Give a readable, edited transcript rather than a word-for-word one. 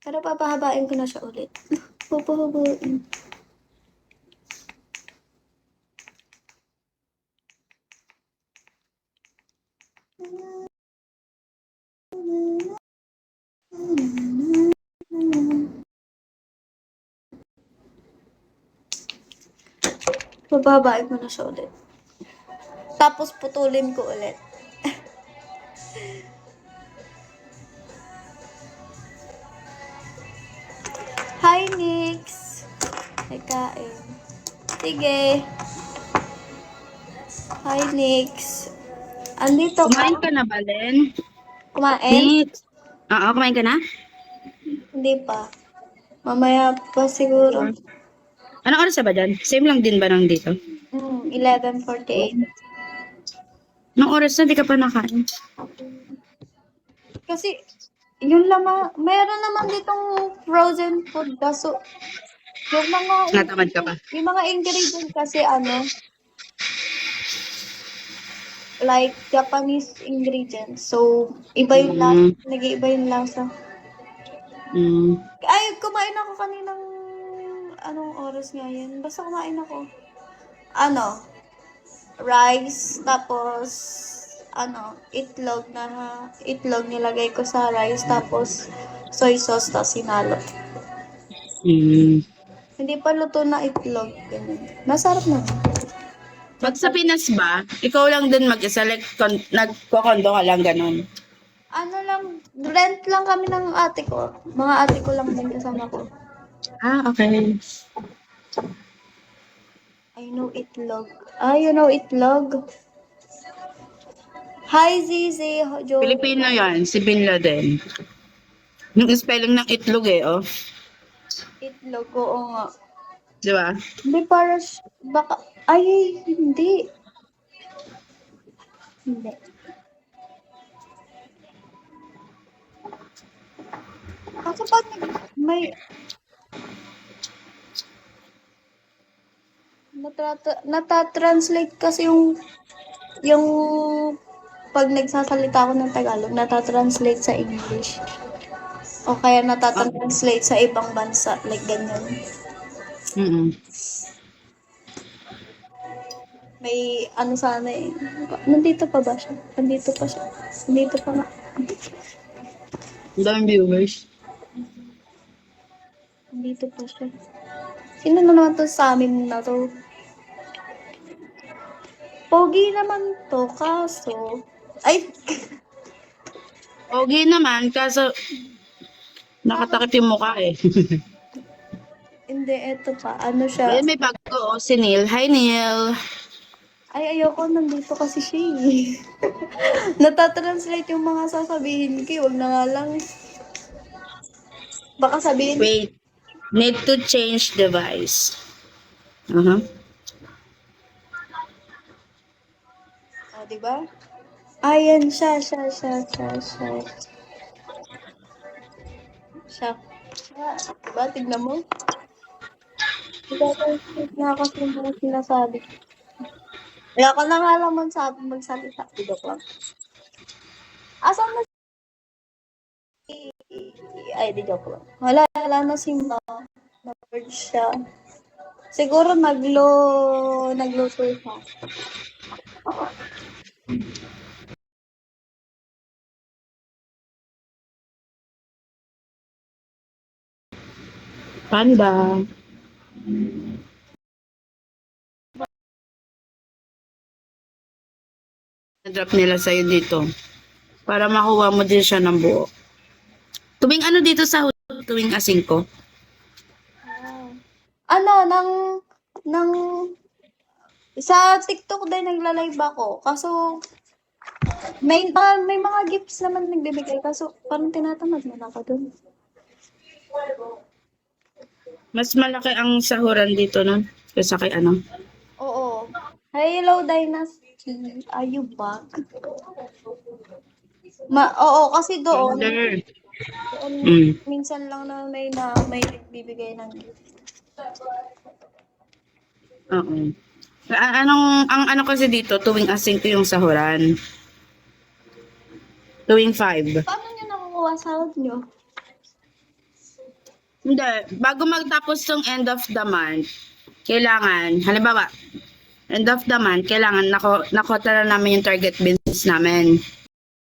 Pero papahabain ko na siya ulit. Papahabain. Papahabain ko na siya ulit. Tapos putulin ko ulit. Hi, Nix! May kain. Sige. Hi, Nix. Andito ka? Kumain ka na ba, Len? Kumain? Nix. Oo, kumain ka na? Hindi pa. Mamaya pa siguro. Anong oras na ba dyan? Same lang din ba ng dito? 11:48. Anong oras na? Di ka pa nakain. Kasi, yun lamang, meron naman ditong frozen food. Kaso, yung Natamad ka pa. mga ingredient kasi like Japanese ingredients. So, iba yung lasa. Nag-iiba yung lasa. Ay, kumain ako kaninang, anong oras nga yan? Basta kumain ako. Rice, tapos, itlog nilagay ko sa rice, tapos, soy sauce, tapos sinalo. Hindi pa luto na itlog. Ganun. Masarap na. Pag sa Pinas ba, ikaw lang din mag-isa, like, nagkokondo ka lang ganun. Rent lang kami ng ate ko. Mga ate ko lang din kasama ko. Ah, okay. I know itlog. You know itlog? Hi, Zizi. Jo. Pilipino yan, si Bin Laden. Yung spelling ng itlog oh. Itlog, oo nga. Di ba? Hindi, baka, hindi. Hindi. Kasi pag may, nata-translate kasi yung pag nagsasalita ako ng Tagalog, nata-translate sa English. O kaya nata-translate sa ibang bansa, like ganyan. May sana eh. Nandito pa ba siya? Nandito pa siya. Nandito pa nga. Ang daming viewers. Nandito pa siya. Sino na naman to sa amin na to? Pogi naman to, kaso... Ay! Pogi naman, kaso nakatakip yung mukha eh. Hindi, eto pa. Ano siya? Ayan, may bago si Neil. Hi, Neil. Ay, ayoko. Nandito kasi siya eh. Natatranslate yung mga sasabihin ko. Huwag na nga lang. Baka sabihin... Wait. Need to change device. Diba? Ayan siya. Siya. Diba? Tignan mo. Natatranslate nga kasi yung mga sinasabi. Kaya ako na nga lang magsalita. Joke lang. Asan na Ay, di joke lang. Wala na si Ma. Na-merge siya. Siguro nagluto siya. Panda. Na-drop nila sa'yo dito. Para makuha mo din siya ng buo. Tuwing ano dito sa tuwing asing ko? Nang sa TikTok din nagla-live ako. Kaso may mga gifts naman nagbibigay. Kaso parang tinatamad na ako dun. Mas malaki ang sahuran dito nun. Kaysa kay ano. Oo. Hello, Dynasty. Are you back? Oo, kasi doon, minsan lang na may nagbibigay ng gift. Oo. Ang ano kasi dito, tuwing asing ko yung sahuran. Tuwing 5. Paano nyo nakukuha sahod nyo? Hindi. Bago magtapos tong end of the month, kailangan, halimbawa, end of the month, kailangan nakota na namin yung target business namin.